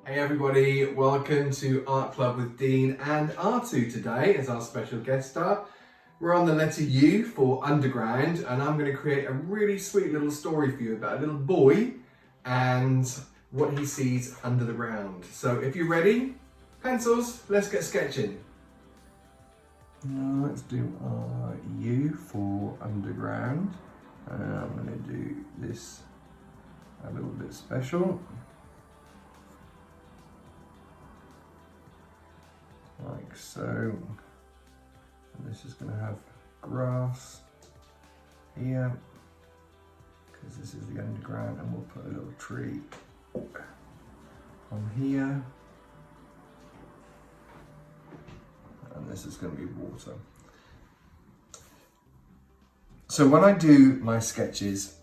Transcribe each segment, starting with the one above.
Hey everybody, welcome to Art Club with Dean and Artu today as our special guest star. We're on the letter U for underground, and I'm going to create a really sweet little story for you about a little boy and what he sees under the ground. So if you're ready, pencils, let's get sketching. Let's do our U for underground. I'm going to do this a little bit special. Like so. And this is going to have grass here, because this is the underground, and we'll put a little tree on here. And this is going to be water. So when I do my sketches,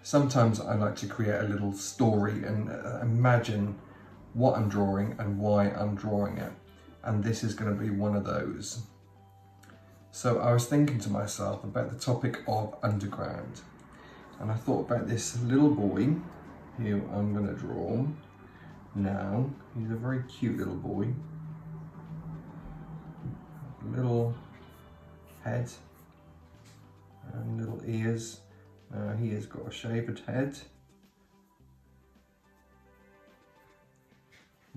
sometimes I like to create a little story and imagine what I'm drawing and why I'm drawing it. And this is going to be one of those. So I was thinking to myself about the topic of underground, and I thought about this little boy who I'm going to draw now. He's a very cute little boy. Little head and little ears. He has got a shaved head,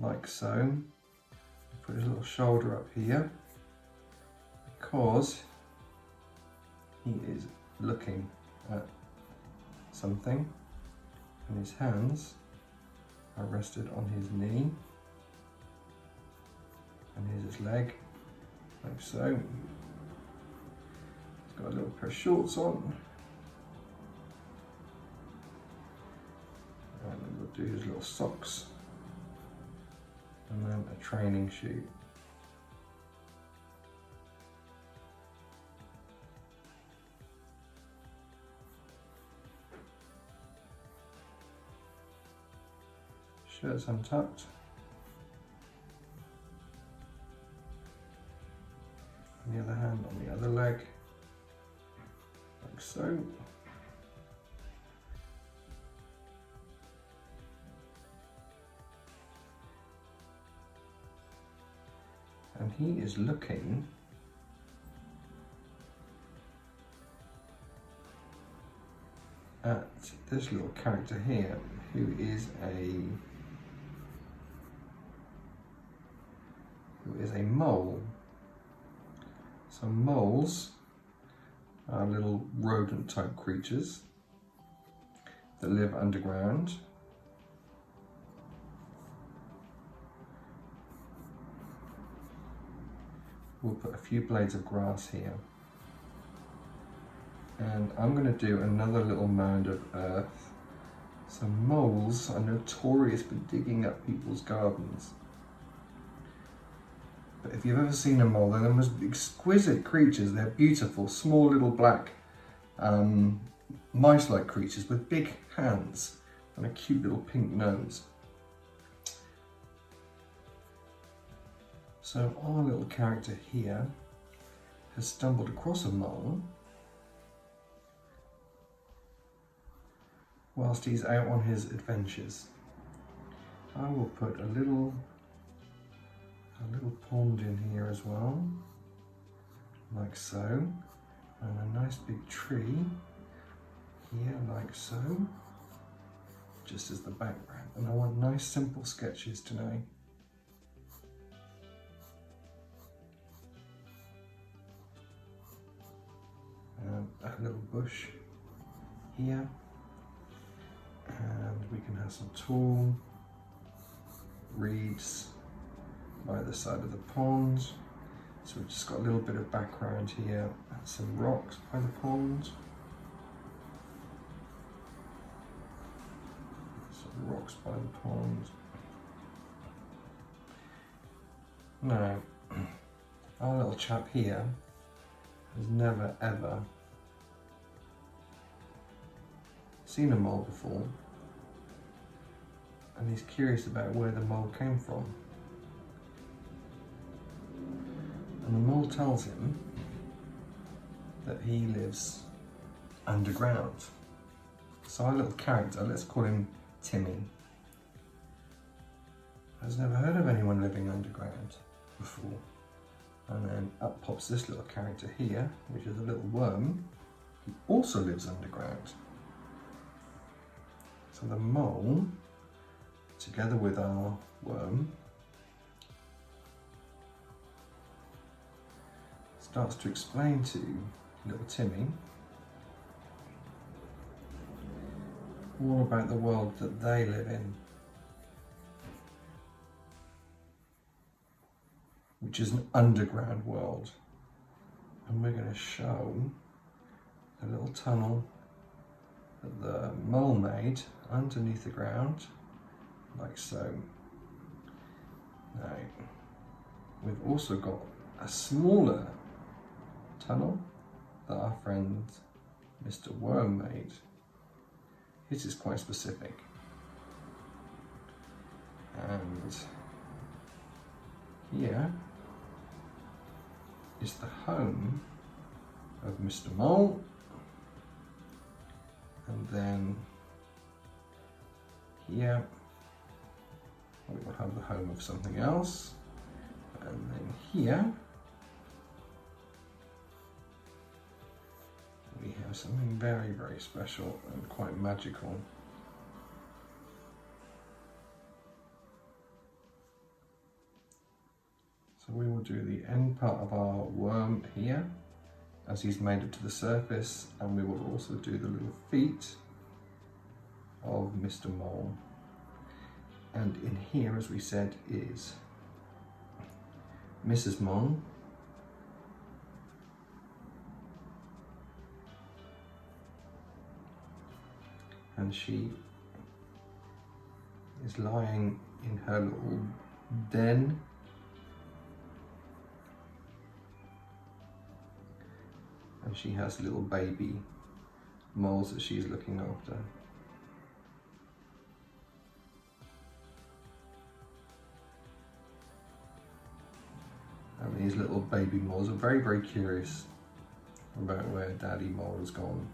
like so. Put his little shoulder up here because he is looking at something, and his hands are rested on his knee, and here's his leg, like so. He's got a little pair of shorts on, and we'll do his little socks, and then a training shoe. Shirt's untucked. On the other hand, on the other leg, like so. And he is looking at this little character here, who is a mole. So moles are little rodent type creatures that live underground. We'll put a few blades of grass here. And I'm going to do another little mound of earth. So moles are notorious for digging up people's gardens. But if you've ever seen a mole, they're the most exquisite creatures. They're beautiful, small little black mice-like creatures with big hands and a cute little pink nose. So our little character here has stumbled across a mole whilst he's out on his adventures. I will put a little pond in here as well, like so, and a nice big tree here, like so, just as the background. And I want nice simple sketches today. A little bush here, and we can have some tall reeds by the side of the pond. So we've just got a little bit of background here, and some rocks by the pond. Some rocks by the pond. Now, our little chap here has never ever seen a mole before, and he's curious about where the mole came from. And the mole tells him that he lives underground. So our little character, let's call him Timmy. has never heard of anyone living underground before. And then up pops this little character here, which is a little worm. He also lives underground. So the mole, together with our worm, starts to explain to little Timmy all about the world that they live in, which is an underground world. And we're going to show a little tunnel that the mole made underneath the ground, like so. Now, we've also got a smaller tunnel that our friend Mr. Worm made. His is quite specific. And here is the home of Mr. Mole. And then here we will have the home of something else. And then here we have something very, very special and quite magical. So we will do the end part of our worm here as he's made it to the surface, and we will also do the little feet of Mr. Mole. And in here, as we said, is Mrs. Mole. And she is lying in her little den. And she has little baby moles that she's looking after. And these little baby moles are very, very curious about where Daddy Mole has gone.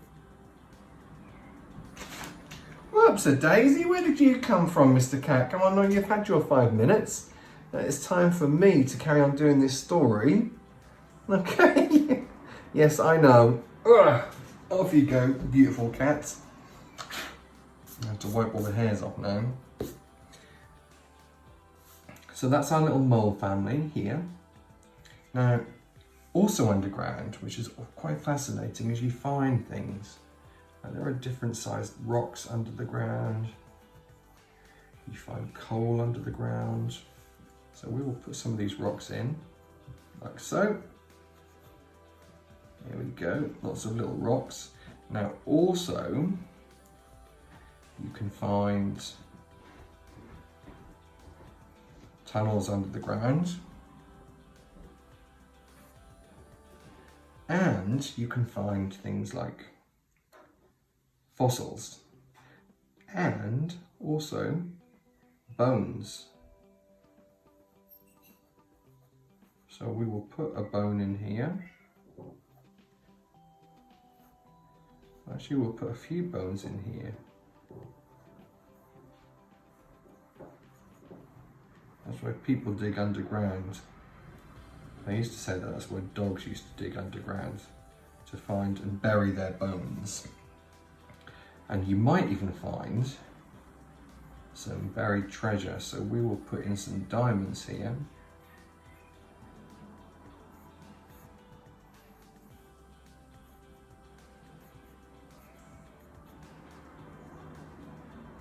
Whoops a daisy, where did you come from, Mr. Cat? Come on, you've had your 5 minutes. It's time for me to carry on doing this story. Okay. Yes, I know. Ugh. Off you go, beautiful cat. I have to wipe all the hairs off now. So that's our little mole family here. Now, also underground, which is quite fascinating, is you find things. There are different sized rocks under the ground. You find coal under the ground. So we will put some of these rocks in, like so. Here we go, lots of little rocks. Now also, you can find tunnels under the ground. And you can find things like fossils and also bones. So we will put a bone in here. Actually, we'll put a few bones in here. That's where people dig underground. They used to say that that's where dogs used to dig underground to find and bury their bones. And you might even find some buried treasure. So we will put in some diamonds here.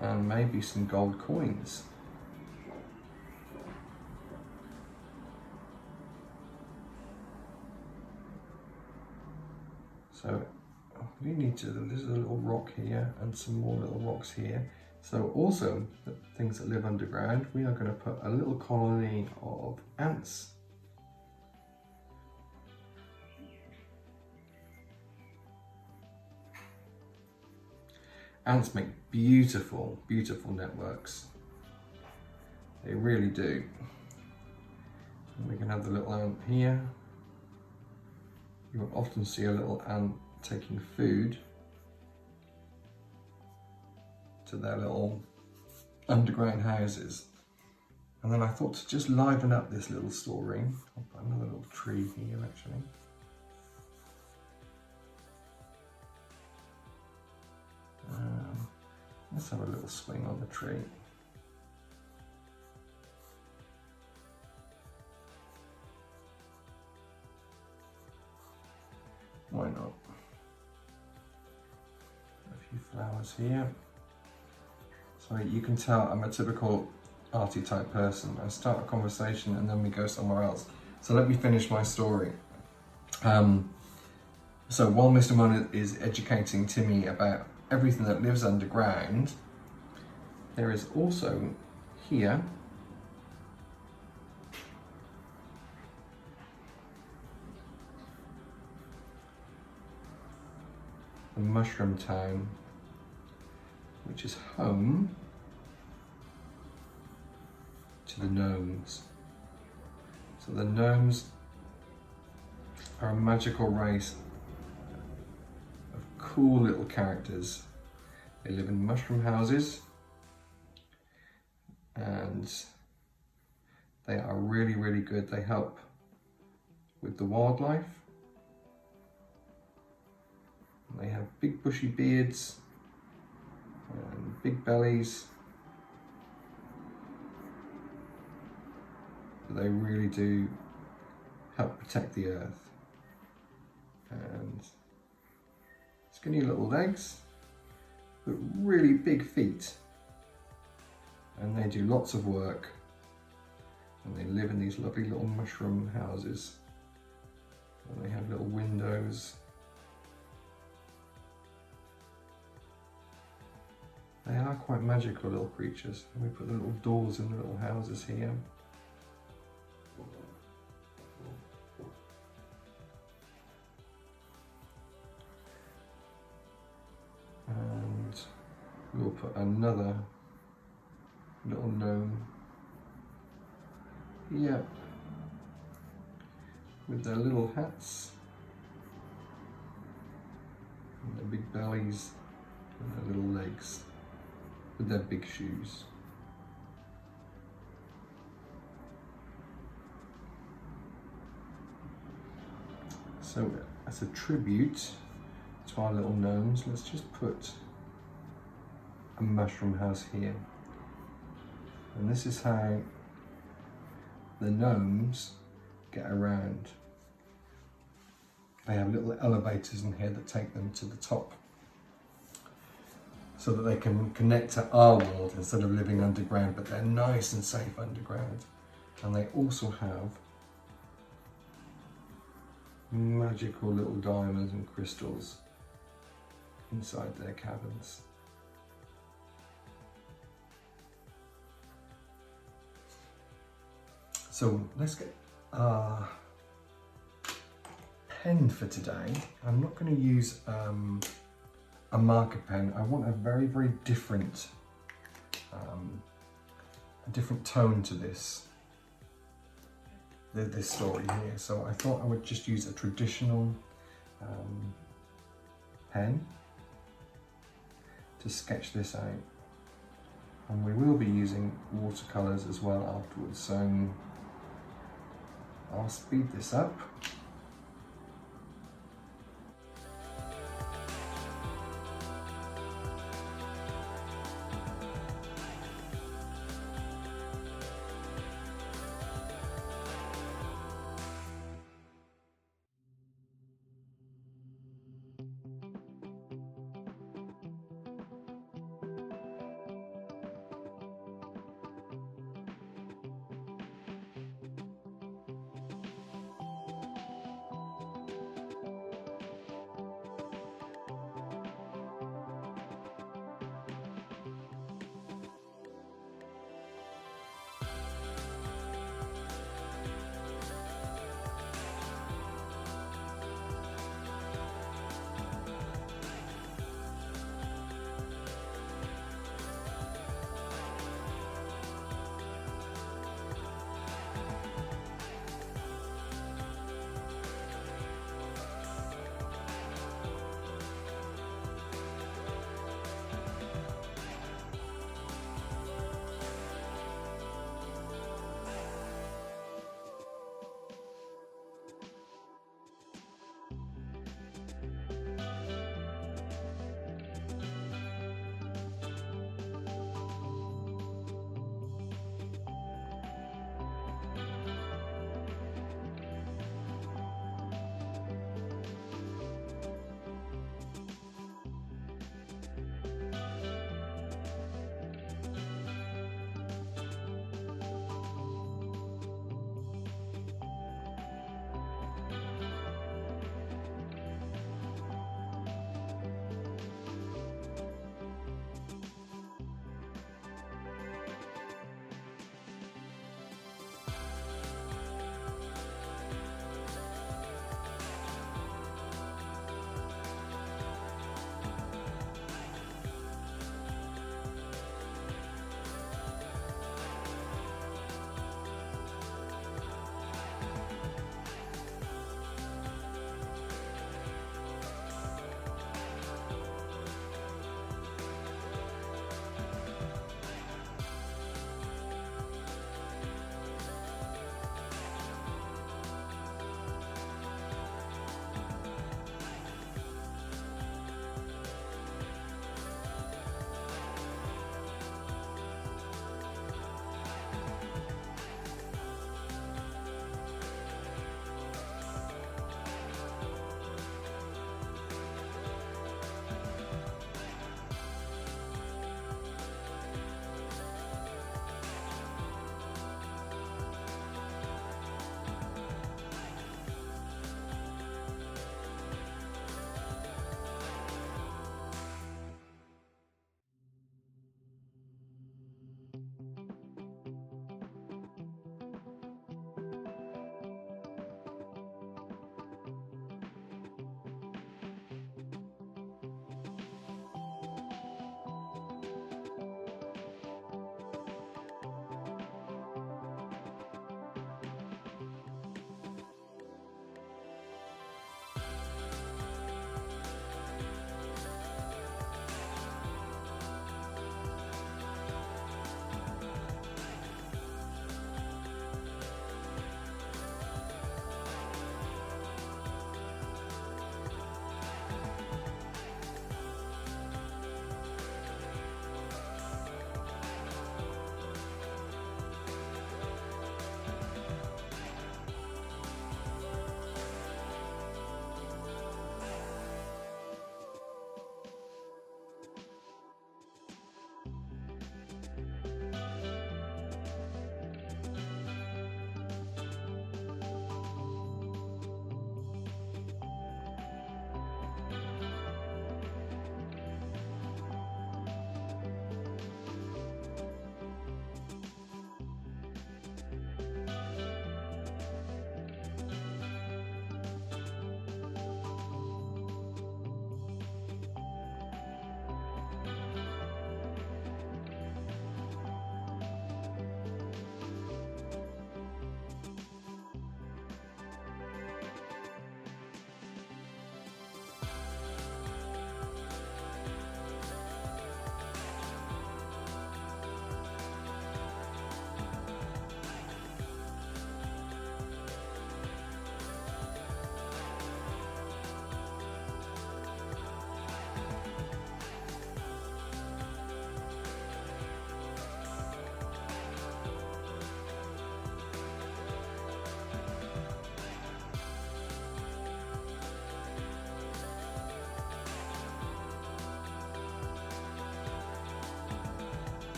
And maybe some gold coins. So we need to, there's a little rock here and some more little rocks here. So also, the things that live underground, we are going to put a little colony of ants. Ants make beautiful, beautiful networks. They really do. And we can have the little ant here. You will often see a little ant taking food to their little underground houses. And then I thought to just liven up this little story, I'll put another little tree here actually. Let's have a little swing on the tree. Why not? A few flowers here. So you can tell I'm a typical arty type person. I start a conversation and then we go somewhere else. So let me finish my story. So while Mr. Mon is educating Timmy about everything that lives underground, there is also here the Mushroom Town, which is home to the gnomes. So the gnomes are a magical race of cool little characters. They live in mushroom houses and they are really, really good. They help with the wildlife. They have big bushy beards and big bellies. But they really do help protect the earth. And skinny little legs, but really big feet. And they do lots of work. And they live in these lovely little mushroom houses. And they have little windows. They are quite magical little creatures. And we put the little doors in the little houses here. And we'll put another little gnome here with their little hats and their big bellies and their little legs with their big shoes. So as a tribute to our little gnomes, let's just put a mushroom house here. And this is how the gnomes get around. They have little elevators in here that take them to the top so that they can connect to our world instead of living underground, but they're nice and safe underground. And they also have magical little diamonds and crystals inside their caverns. So let's get our pen for today. I'm not going to use a marker pen. I want a very, very different, a different tone to this story here. So I thought I would just use a traditional pen to sketch this out. And we will be using watercolours as well afterwards. So I'll speed this up.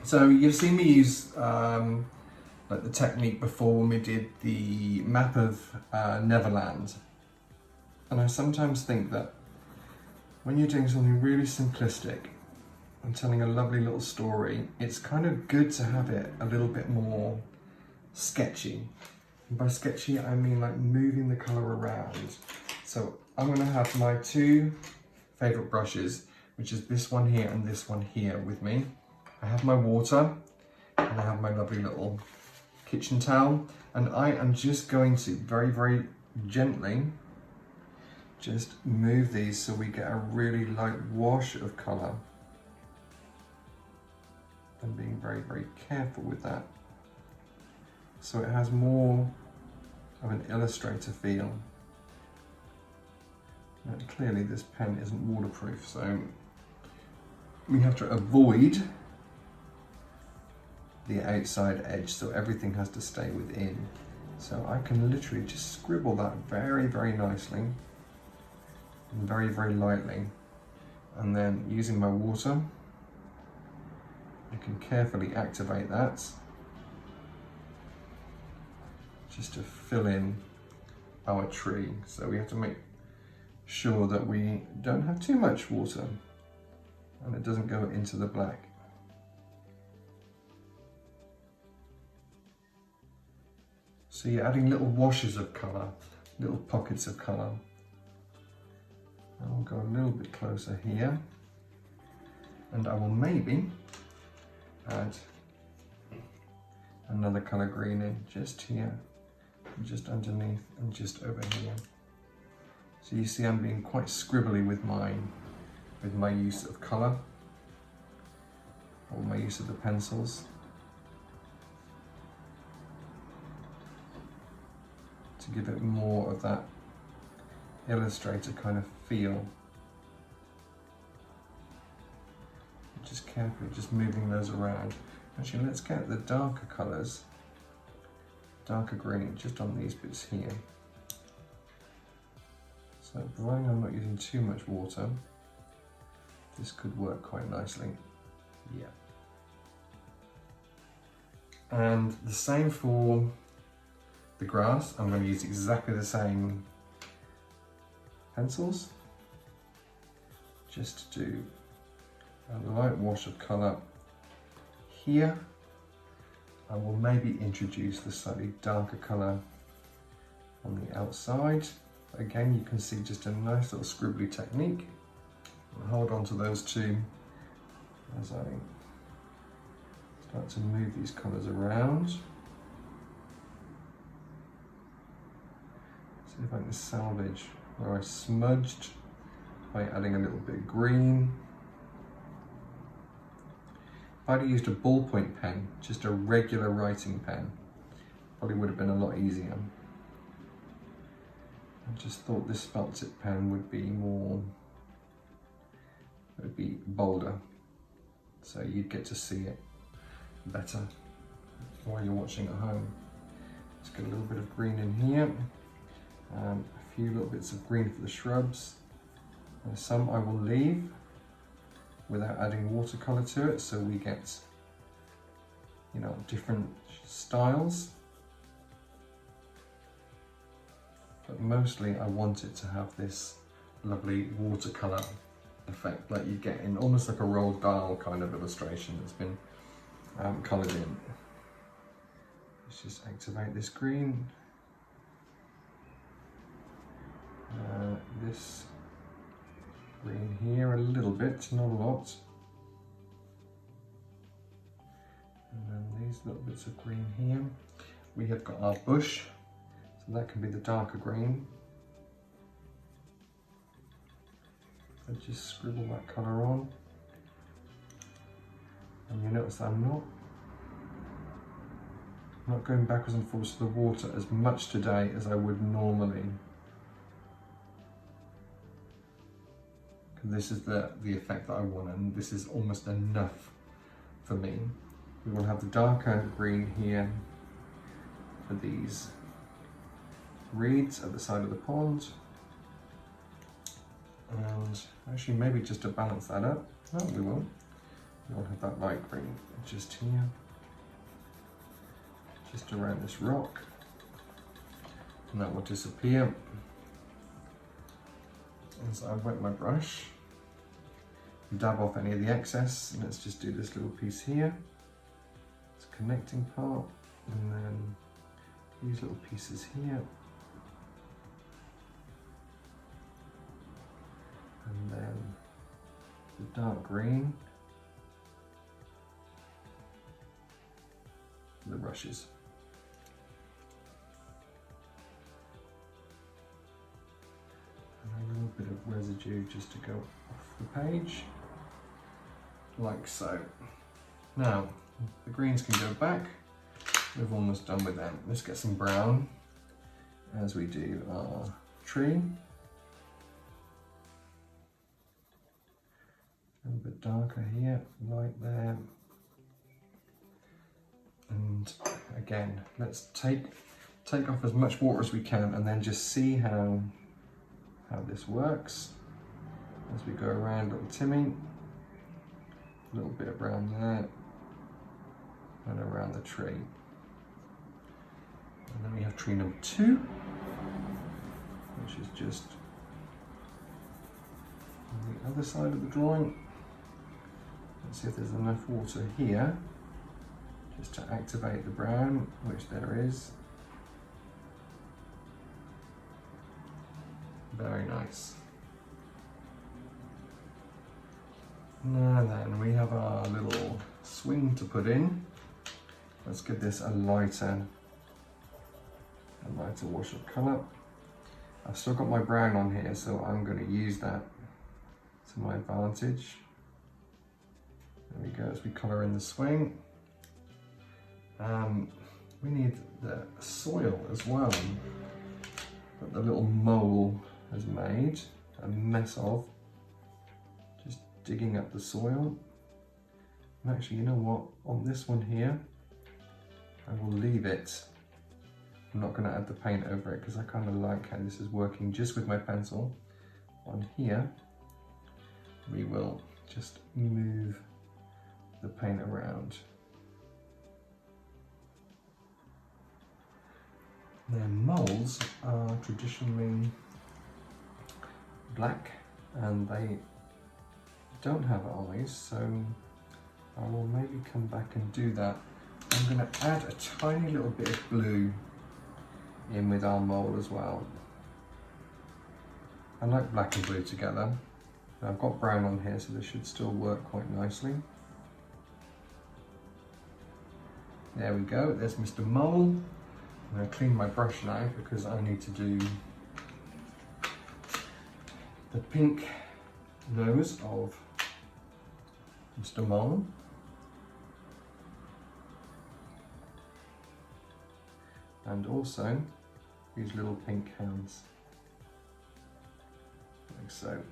So you've seen me use like the technique before when we did the map of Neverland. And I sometimes think that when you're doing something really simplistic and telling a lovely little story, it's kind of good to have it a little bit more sketchy. And by sketchy, I mean like moving the colour around. So I'm going to have my two favourite brushes, which is this one here and this one here with me. I have my water and I have my lovely little kitchen towel, and I am just going to very, very gently just move these so we get a really light wash of colour. I'm being very, very careful with that. So it has more of an illustrator feel. Now, clearly this pen isn't waterproof, so we have to avoid the outside edge, so everything has to stay within. So I can literally just scribble that very, very nicely and very, very lightly. And then using my water, I can carefully activate that just to fill in our tree. So we have to make sure that we don't have too much water and it doesn't go into the black. So you're adding little washes of colour, little pockets of colour. I'll go a little bit closer here, and I will maybe add another colour green in just here, just underneath, and just over here. So you see I'm being quite scribbly with my use of colour, or my use of the pencils. To give it more of that illustrator kind of feel. Just carefully, just moving those around. Actually, let's get the darker colours, darker green, just on these bits here. So providing I'm not using too much water, this could work quite nicely. Yeah. And the same for the grass. I'm going to use exactly the same pencils, just to do a light wash of colour here. I will maybe introduce the slightly darker colour on the outside. Again, you can see just a nice little scribbly technique. I'll hold on to those two as I start to move these colours around. See if I can salvage where I smudged by adding a little bit of green. If I'd used a ballpoint pen, just a regular writing pen, probably would have been a lot easier. I just thought this felt tip pen would be bolder, so you'd get to see it better while you're watching at home. Let's get a little bit of green in here. A few little bits of green for the shrubs. And some I will leave without adding watercolour to it, so we get, you know, different styles. But mostly I want it to have this lovely watercolour effect like you get in almost like a Roald Dahl kind of illustration that's been coloured in. Let's just activate this green. This green here a little bit, not a lot. And then these little bits of green here. We have got our bush, so that can be the darker green. So just scribble that colour on. And you notice I'm not going backwards and forwards to the water as much today as I would normally. This is the effect that I want, and this is almost enough for me. We will have the darker green here for these reeds at the side of the pond. And actually maybe just to balance that up, no we won't. I'll have that light green just here, just around this rock, and that will disappear as I wet my brush. Dab off any of the excess, and let's just do this little piece here. It's a connecting part, and then these little pieces here, and then the dark green, the brushes. And a little bit of residue just to go off the page, like so. Now, the greens can go back. We've almost done with them. Let's get some brown as we do our tree. A little bit darker here, light there. And again, let's take off as much water as we can and then just see how this works. As we go around little Timmy, a little bit of brown there, and around the tree. And then we have tree number 2, which is just on the other side of the drawing. Let's see if there's enough water here just to activate the brown, which there is. Very nice. Now then, we have our little swing to put in. Let's give this a lighter wash of colour. I've still got my brown on here, so I'm going to use that to my advantage. There we go, as we colour in the swing. We need the soil as well, that the little mole has made a mess of. Just digging up the soil. And actually, you know what? On this one here, I will leave it. I'm not going to add the paint over it because I kind of like how this is working just with my pencil. On here, we will just move the paint around. Now, moles are traditionally black and they don't have eyes, so I will maybe come back and do that. I'm going to add a tiny little bit of blue in with our mole as well. I like black and blue together. I've got brown on here, so this should still work quite nicely. There we go, there's Mr. Mole. I'm going to clean my brush now because I need to do the pink nose of Mr. Mole. And also these little pink hands, like so.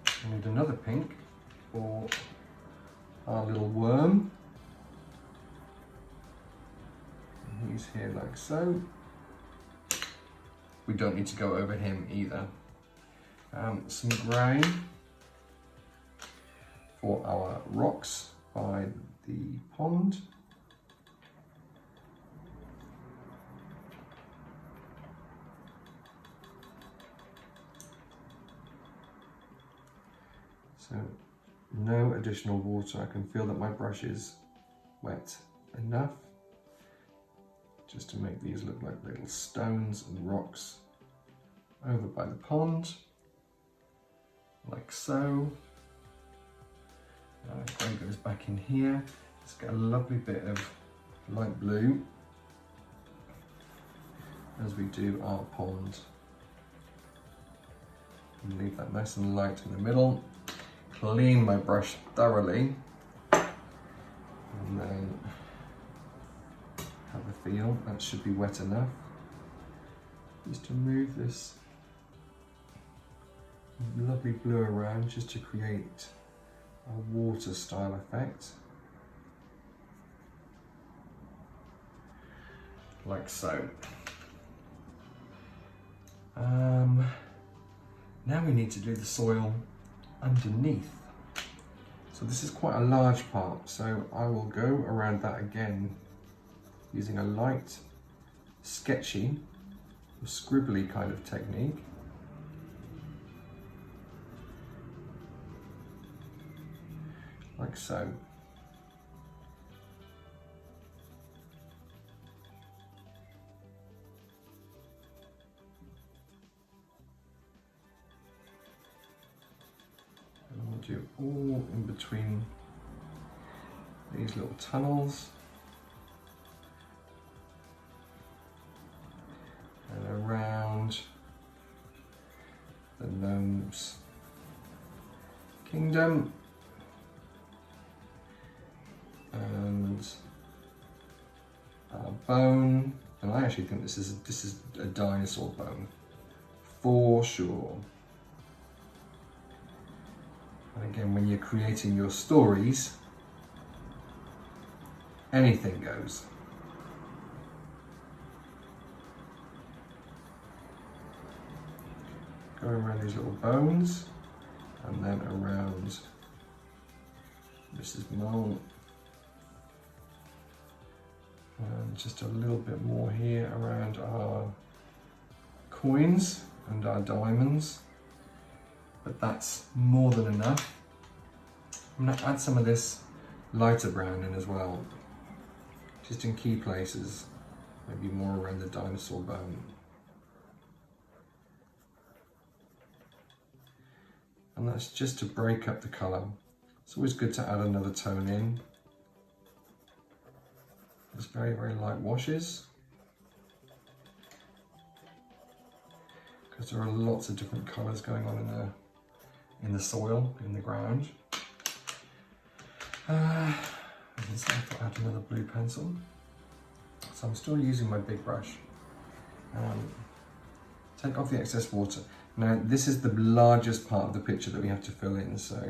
I need another pink for our little worm. And he's here like so. We don't need to go over him either. Some grey for our rocks by the pond. So no additional water. I can feel that my brush is wet enough just to make these look like little stones and rocks over by the pond, like so. Grey goes back in here. Let's get a lovely bit of light blue as we do our pond. And leave that nice and light in the middle. Clean my brush thoroughly and then have a feel. That should be wet enough just to move this lovely blue around, just to create a water style effect, like so. Now we need to do the soil underneath. So this is quite a large part, so I will go around that again using a light, sketchy, or scribbly kind of technique. Like so. And we'll do all in between these little tunnels. And around the gnome's kingdom. And a bone, and I actually think this is a dinosaur bone for sure. And again, when you're creating your stories, anything goes. Going around these little bones, and then around Mrs. Mole. And just a little bit more here around our coins and our diamonds, but that's more than enough. I'm going to add some of this lighter brown in as well, just in key places, maybe more around the dinosaur bone. And that's just to break up the colour. It's always good to add another tone in. It's very, very light washes, because there are lots of different colours going on in the soil, in the ground. So I thought I'd add another blue pencil. So I'm still using my big brush. Take off the excess water. Now this is the largest part of the picture that we have to fill in, so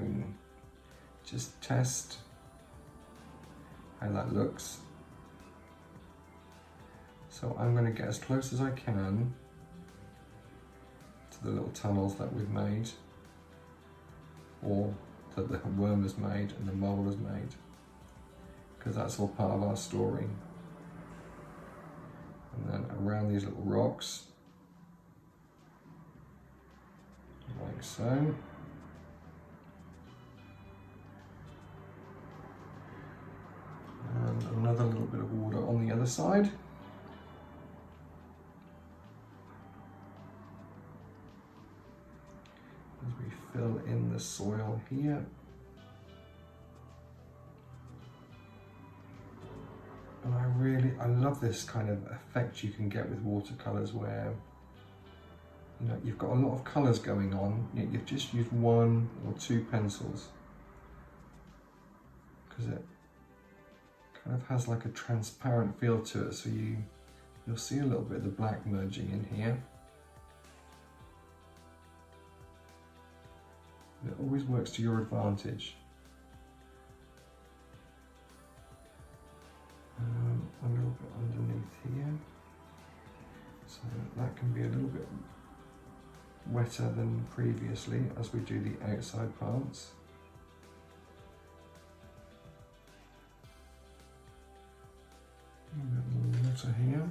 just test how that looks. So I'm going to get as close as I can to the little tunnels that we've made, or that the worm has made and the mole has made, because that's all part of our story. And then around these little rocks, like so. And another little bit of water on the other side. As we fill in the soil here. And I love this kind of effect you can get with watercolours where, you know, you've got a lot of colours going on, yet you've just used one or two pencils, because it kind of has like a transparent feel to it, so you'll see a little bit of the black merging in here. It always works to your advantage. A little bit underneath here, so that can be a little bit wetter than previously as we do the outside parts. A bit more water here.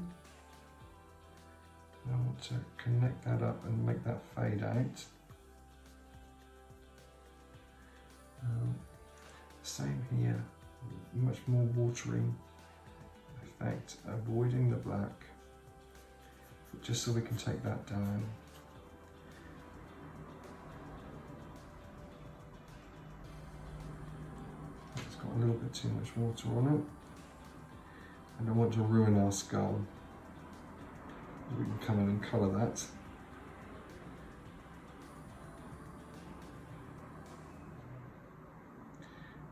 I want to connect that up and make that fade out. Same here, much more watering effect, avoiding the black, just so we can take that down. It's got a little bit too much water on it. I don't want to ruin our skull. We can come in and colour that.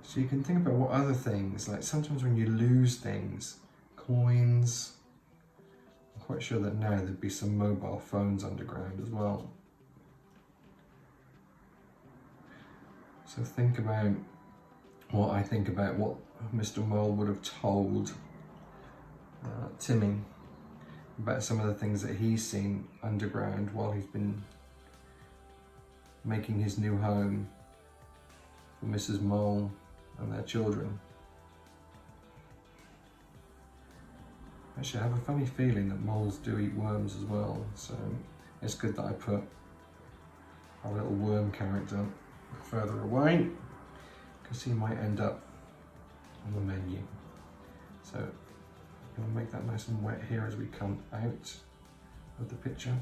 So you can think about what other things, like sometimes when you lose things, coins, I'm quite sure that now there'd be some mobile phones underground as well. So think about what I think about what Mr. Mole would have told Timmy about some of the things that he's seen underground while he's been making his new home. for Mrs. Mole and their children. Actually, I have a funny feeling that moles do eat worms as well, so it's good that I put our little worm character further away, because he might end up on the menu. So I'm going to make that nice and wet here as we come out of the picture.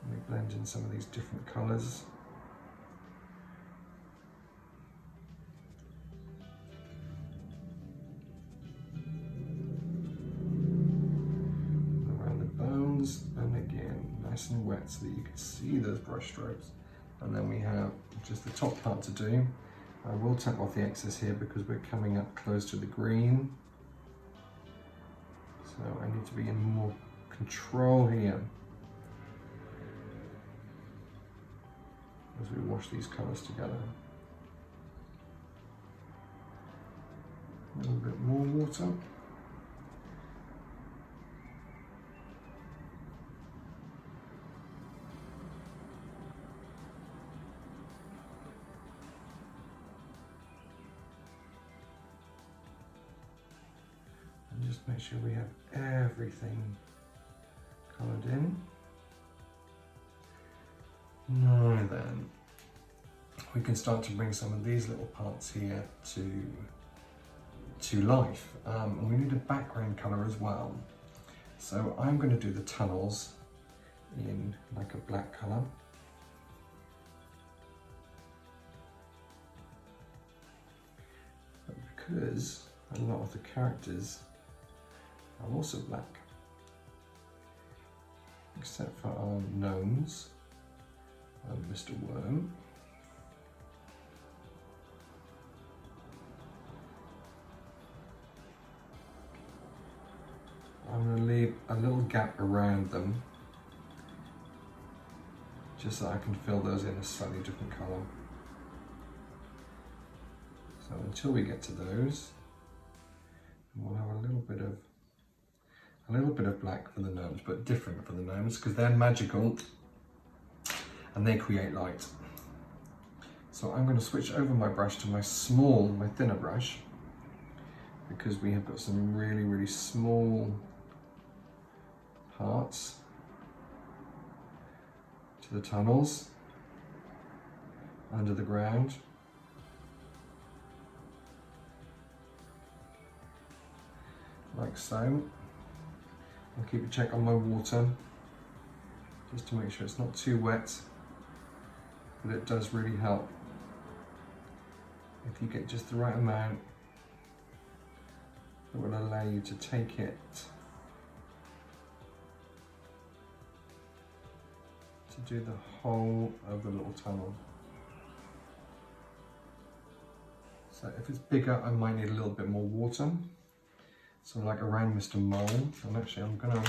And we blend in some of these different colours. Around the bones, and again nice and wet so that you can see those brush strokes. And then we have just the top part to do. I will tap off the excess here because we're coming up close to the green. So I need to be in more control here as we wash these colours together. A little bit more water. Just make sure we have everything coloured in. Now then, we can start to bring some of these little parts here to life. And we need a background colour as well. So I'm going to do the tunnels in like a black colour. But because a lot of the characters are also black, except for our gnomes and Mr. Worm. I'm going to leave a little gap around them just so I can fill those in a slightly different colour. So until we get to those, we'll have a little bit of black for the gnomes, but different for the gnomes because they're magical and they create light. So I'm going to switch over my brush to my thinner brush, because we have got some really, really small parts to the tunnels under the ground. Like so. I'll keep a check on my water just to make sure it's not too wet, but it does really help if you get just the right amount. It will allow you to take it to do the whole of the little tunnel. So if it's bigger, I might need a little bit more water. So like around Mr. Mole, and actually I'm gonna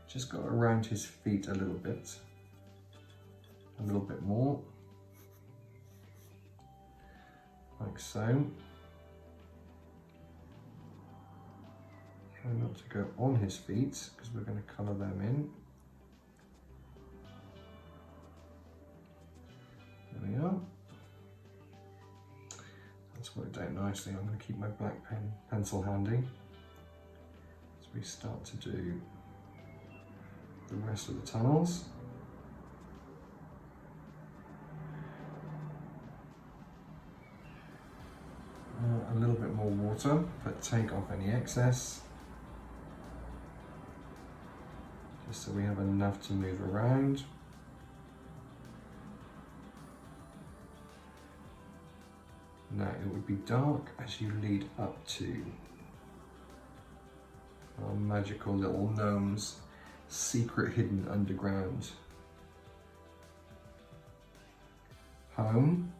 just go around his feet a little bit more, like so. Try not to go on his feet because we're going to colour them in. There we are. That's worked out nicely. I'm going to keep my black pencil handy as we start to do the rest of the tunnels. A little bit more water, but take off any excess, just so we have enough to move around. Now it would be dark as you lead up to our magical little gnome's secret hidden underground home.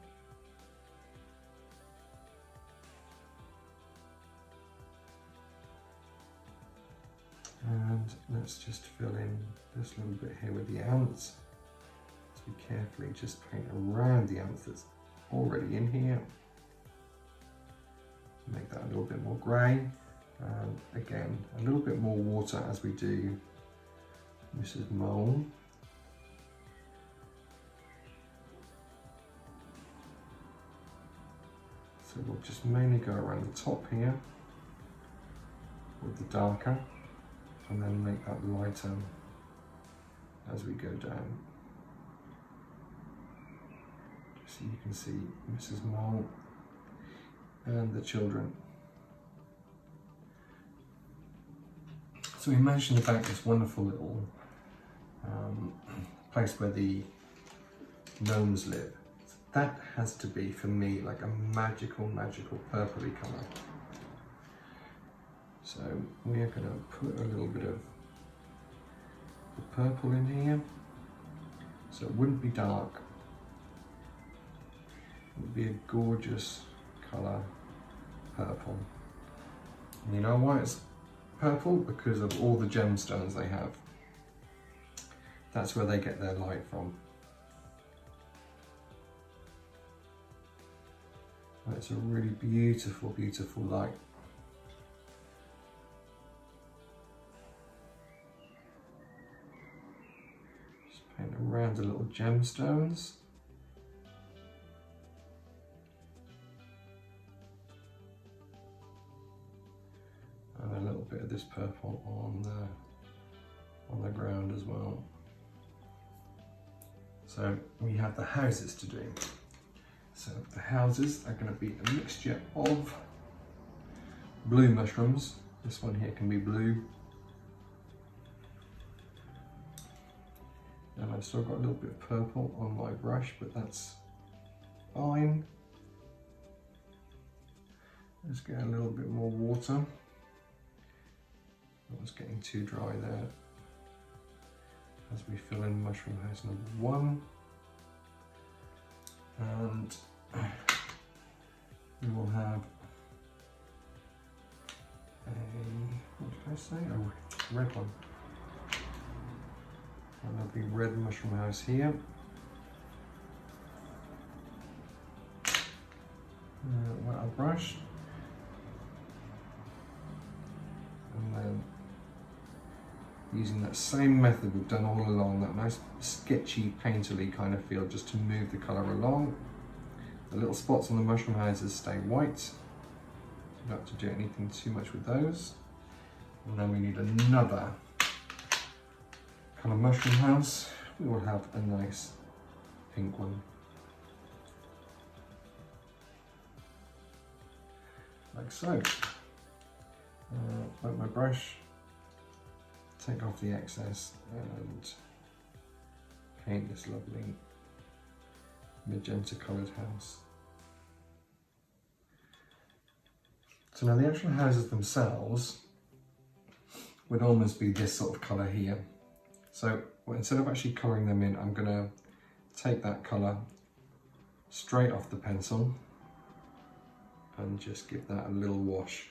And let's just fill in this little bit here with the ants. So we carefully just paint around the ants that's already in here. Make that a little bit more grey. And again, a little bit more water as we do Mrs. Mole. So we'll just mainly go around the top here with the darker, and then make that lighter as we go down. Just so you can see Mrs. Mole and the children. So we mentioned about this wonderful little place where the gnomes live. That has to be, for me, like a magical, magical purpley colour. So we are going to put a little bit of the purple in here. So it wouldn't be dark. It would be a gorgeous colour, purple. And you know why it's purple? Because of all the gemstones they have. That's where they get their light from. And it's a really beautiful, beautiful light. Just paint around the little gemstones. And a little bit of this purple on the ground as well. So we have the houses to do. So the houses are going to be a mixture of blue mushrooms. This one here can be blue. And I've still got a little bit of purple on my brush, but that's fine. Let's get a little bit more water. That was getting too dry there. As we fill in mushroom house number 1. And we will have a, what did I say? A red one. A lovely red mushroom house here. Wet our brush. And then using that same method we've done all along, that nice sketchy painterly kind of feel, just to move the colour along. The little spots on the mushroom houses stay white. You don't have to do anything too much with those. And then we need another colour mushroom house. We will have a nice pink one. Like so. Wet my brush. Take off the excess and paint this lovely magenta coloured house. So now the actual houses themselves would almost be this sort of colour here. So instead of actually colouring them in, I'm going to take that colour straight off the pencil and just give that a little wash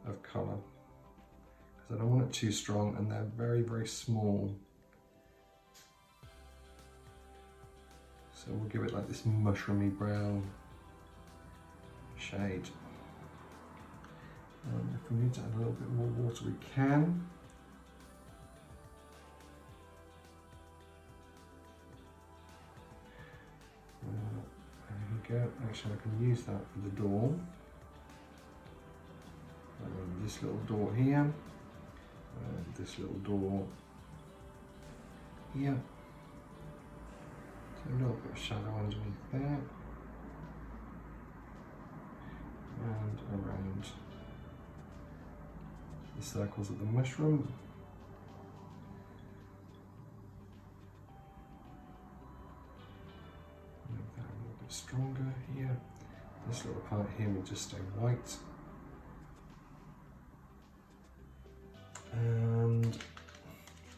of colour. I don't want it too strong, and they're very, very small. So we'll give it like this mushroomy brown shade. If we need to add a little bit more water, we can. There we go. Actually, I can use that for the door. This little door here. This little door here. So a little bit of shadow underneath there. And around the circles of the mushroom. Make that a little bit stronger here. This little part here will just stay white. And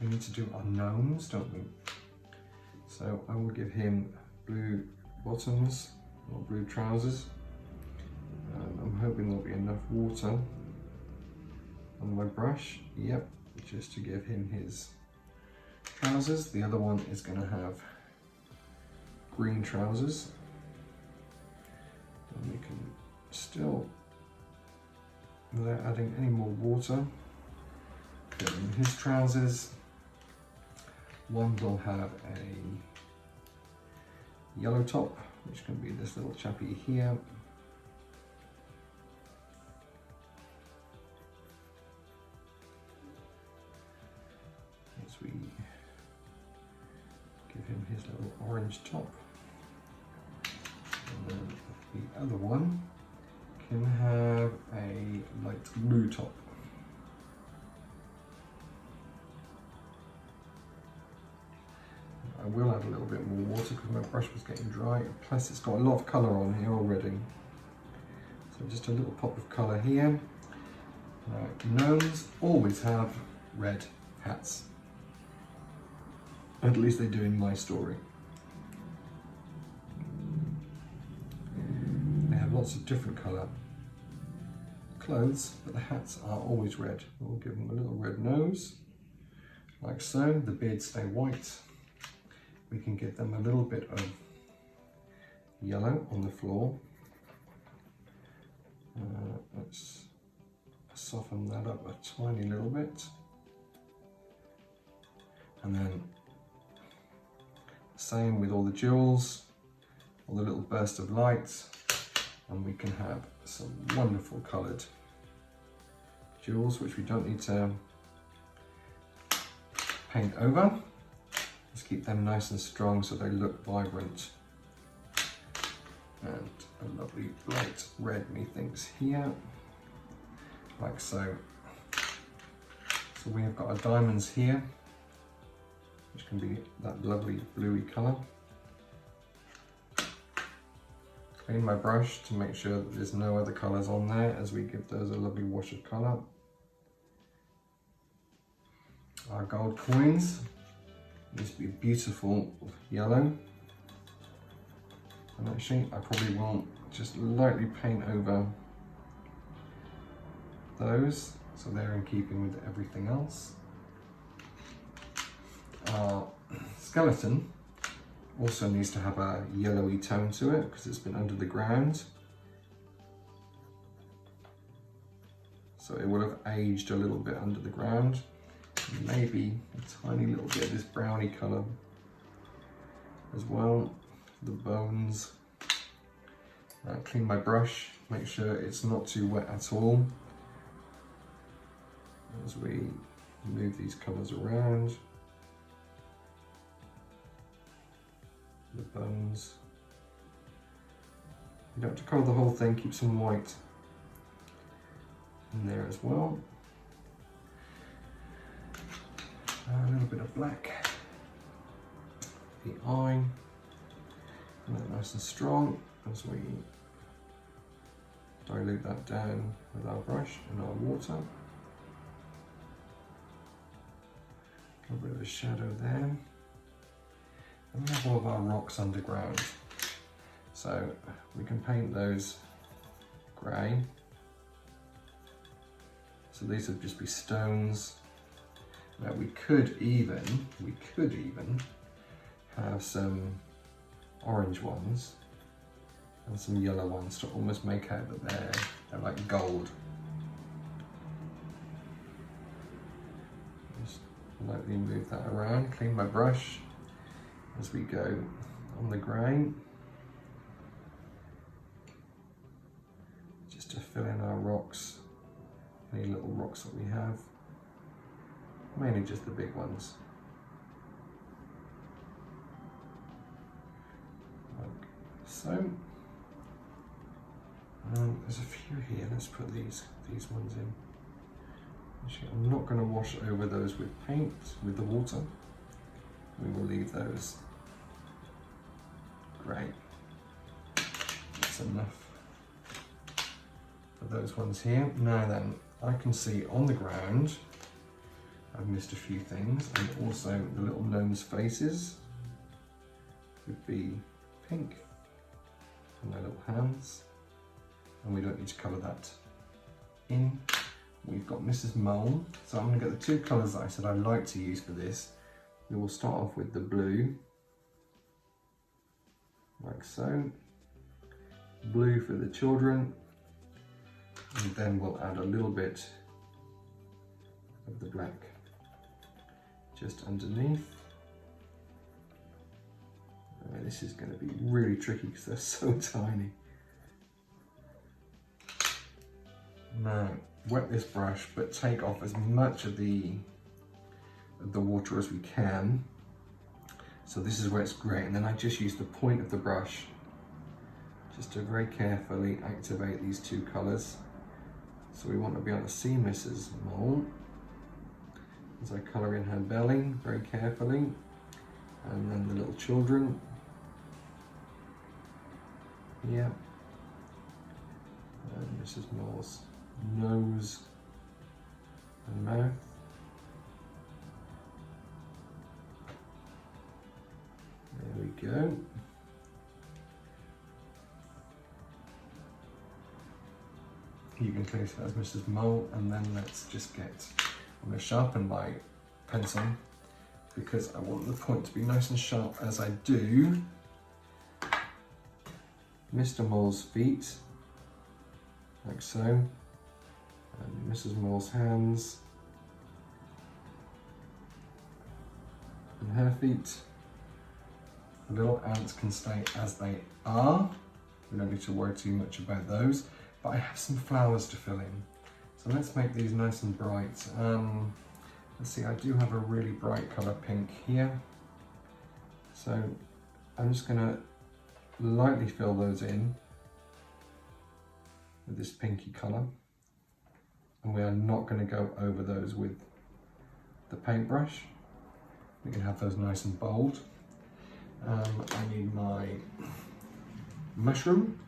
we need to do our gnomes, don't we? So I will give him blue bottoms or blue trousers. I'm hoping there'll be enough water on my brush. Yep, just to give him his trousers. The other one is going to have green trousers. And we can still, without adding any more water, put in his trousers. One will have a yellow top, which can be this little chappy here. As we give him his little orange top. And then the other one can have a light blue top. I will add a little bit more water because my brush was getting dry, plus it's got a lot of colour on here already. So just a little pop of colour here. Gnomes always have red hats. At least they do in my story. They have lots of different colour clothes, but the hats are always red. We'll give them a little red nose, like so. The beards stay white. We can give them a little bit of yellow on the floor. Let's soften that up a tiny little bit. And then same with all the jewels, all the little bursts of light, and we can have some wonderful coloured jewels which we don't need to paint over. Just keep them nice and strong so they look vibrant. And a lovely bright red, methinks, here, like so. So we have got our diamonds here, which can be that lovely bluey colour. Clean my brush to make sure that there's no other colours on there as we give those a lovely wash of colour. Our gold coins needs to be beautiful yellow. And actually I probably will just lightly paint over those so they're in keeping with everything else. Our skeleton also needs to have a yellowy tone to it because it's been under the ground. So it will have aged a little bit under the ground. Maybe a tiny little bit of this browny colour as well. The bones. Clean my brush, make sure it's not too wet at all as we move these colours around. The bones. You don't have to colour the whole thing, keep some white in there as well. A little bit of black. The eye. And that nice and strong as we dilute that down with our brush and our water. A bit of a shadow there. And we have all of our rocks underground. So we can paint those grey. So these would just be stones. Now we could even have some orange ones and some yellow ones to almost make out that they're like gold. Just lightly move that around, clean my brush as we go on the grey. Just to fill in our rocks, any little rocks that we have, mainly just the big ones. Like so. There's a few here, let's put these ones in. Actually, I'm not going to wash over those with paint, with the water. We will leave those. Great. That's enough for those ones here. Now then, I can see on the ground, I've missed a few things, and also the little gnomes' faces would be pink, and their little hands. And we don't need to colour that in. We've got Mrs. Mole, so I'm going to get the two colours that I said I like to use for this. We will start off with the blue, like so. Blue for the children, and then we'll add a little bit of the black just underneath. This is going to be really tricky because they're so tiny. Now, wet this brush, but take off as much of the water as we can. So this is where it's great, and then I just use the point of the brush just to very carefully activate these two colours. So we want to be able to see Mrs. Mole as I colour in her belly very carefully, and then the little children here, and Mrs. Mole's nose and mouth. There we go. You can clearly see that's Mrs. Mole, and then let's just get, I'm going to sharpen my pencil because I want the point to be nice and sharp as I do Mr. Mole's feet, like so, and Mrs. Mole's hands, and her feet. The little ants can stay as they are. We don't need to worry too much about those, but I have some flowers to fill in. So let's make these nice and bright. Let's see, I do have a really bright colour pink here. So I'm just gonna lightly fill those in with this pinky colour. And we are not gonna go over those with the paintbrush. We can have those nice and bold. I need my mushroom,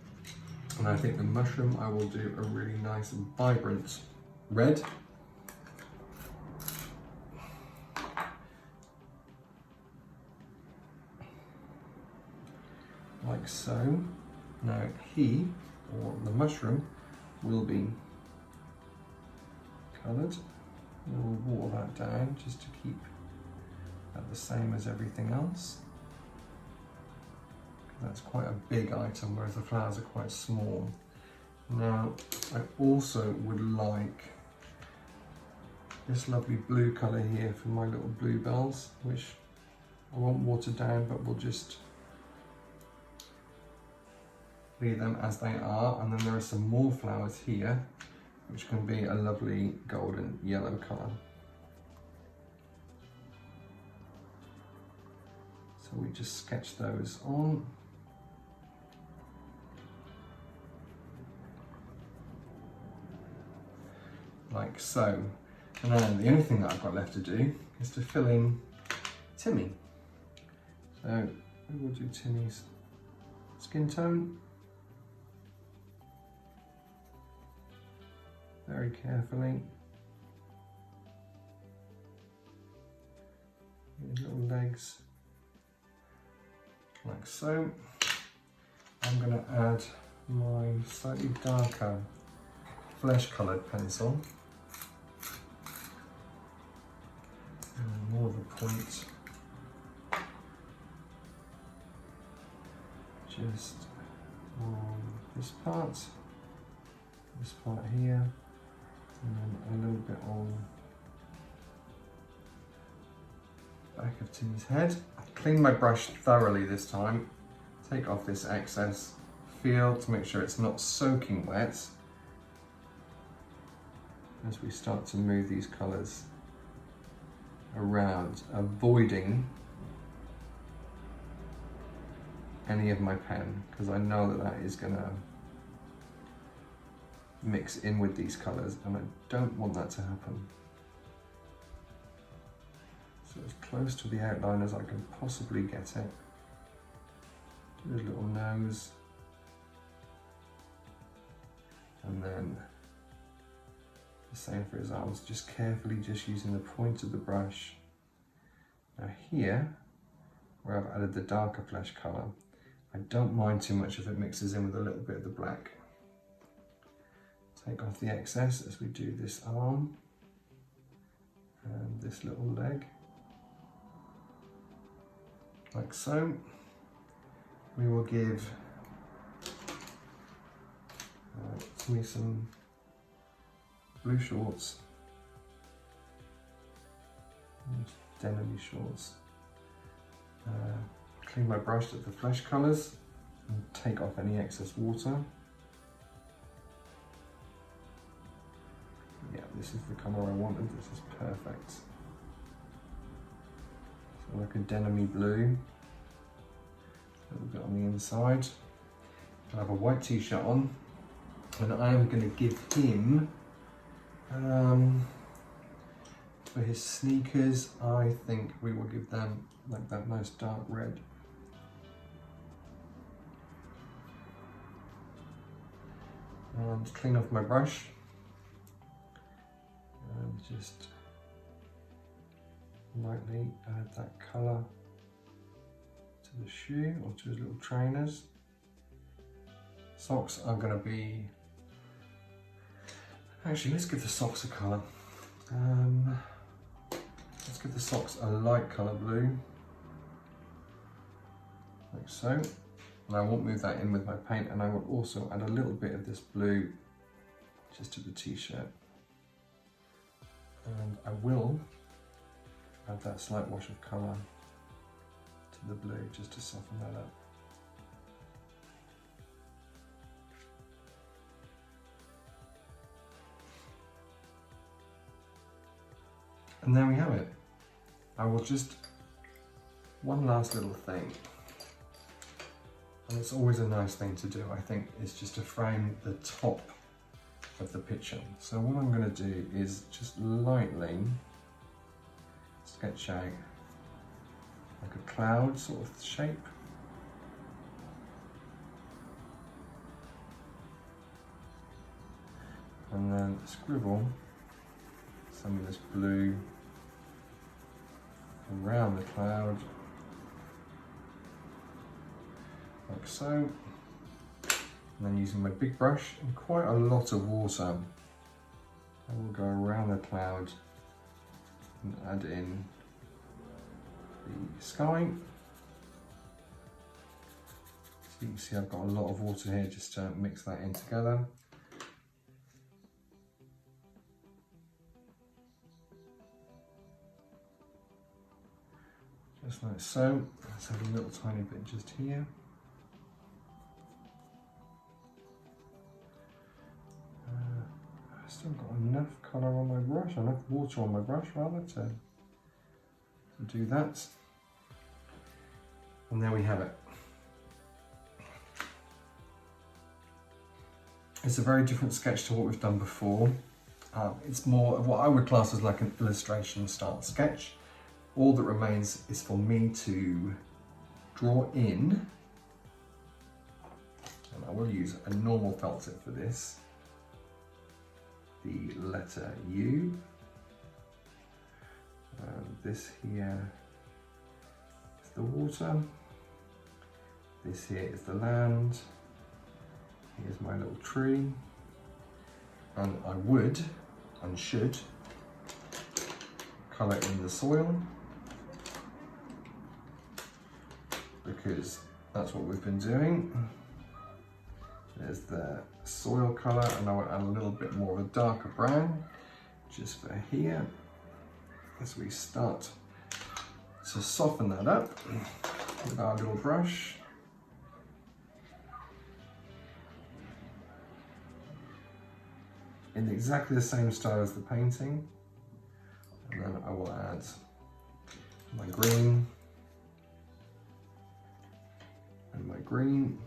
and I think the mushroom I will do a really nice and vibrant red. Like so. Now he, or the mushroom, will be coloured. We'll water that down just to keep that the same as everything else. That's quite a big item, whereas the flowers are quite small. Now, I also would like this lovely blue colour here for my little bluebells, which I won't water down, but we'll just leave them as they are. And then there are some more flowers here, which can be a lovely golden yellow colour. So we just sketch those on. Like so. And then the only thing that I've got left to do is to fill in Timmy. So we will do Timmy's skin tone. Very carefully. His little legs. Like so. I'm going to add my slightly darker flesh coloured pencil. And more of a point. Just on this part here, and then a little bit on the back of Timmy's head. Clean my brush thoroughly this time. Take off this excess. Feel to make sure it's not soaking wet as we start to move these colours around, avoiding any of my pen, because I know that that is going to mix in with these colours and I don't want that to happen. So as close to the outline as I can possibly get it. Do his little nose, and then the same for his arms, just carefully just using the point of the brush. Now here, where I've added the darker flesh colour, I don't mind too much if it mixes in with a little bit of the black. Take off the excess as we do this arm and this little leg, like so. We will give Timmy some blue shorts, denim shorts, Clean my brush at the flesh colours and take off any excess water. Yeah, this is the colour I wanted, this is perfect. So like a denim-y blue, a little bit on the inside. I have a white t-shirt on, and I am going to give him, for his sneakers, I think we will give them like that nice dark red. And clean off my brush and just lightly add that colour to the shoe or to his little trainers. Socks are going to be, actually let's give the socks a colour. Let's give the socks a light colour blue, like so. And I won't move that in with my paint, and I will also add a little bit of this blue just to the t-shirt. And I will add that slight wash of colour to the blue just to soften that up. And there we have it. I will just, one last little thing. And it's always a nice thing to do, I think, is just to frame the top of the picture. So what I'm going to do is just lightly sketch out like a cloud sort of shape. And then scribble some of this blue around the cloud, like so. And then using my big brush and quite a lot of water, I will go around the cloud and add in the sky. So you can see I've got a lot of water here just to mix that in together. Just like so. Let's have a little tiny bit just here. I've still got enough colour on my brush, enough water on my brush rather, to do that. And there we have it. It's a very different sketch to what we've done before. It's more of what I would class as like an illustration style sketch. All that remains is for me to draw in, and I will use a normal felt tip for this, the letter U. This here is the water, this here is the land, here's my little tree, and I would and should colour in the soil, because that's what we've been doing. There's the soil colour, and I will add a little bit more of a darker brown just for here as we start to soften that up with our little brush. In exactly the same style as the painting. And then I will add my green and my green,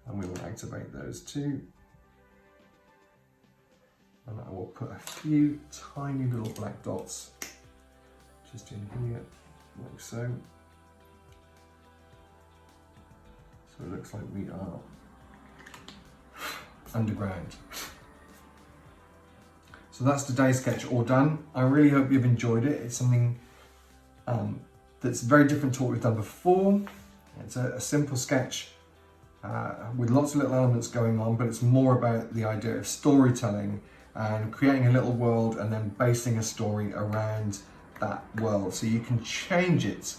and we will activate those two. And I will put a few tiny little black dots just in here, like so. So it looks like we are underground. So that's today's sketch all done. I really hope you've enjoyed it. It's something that's very different to what we've done before. It's a simple sketch with lots of little elements going on, but it's more about the idea of storytelling and creating a little world and then basing a story around that world. So you can change it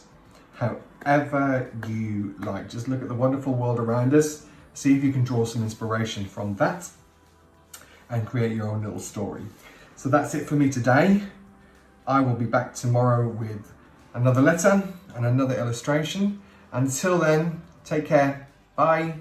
however you like. Just look at the wonderful world around us, see if you can draw some inspiration from that and create your own little story. So that's it for me today. I will be back tomorrow with another letter and another illustration. Until then, take care. Bye.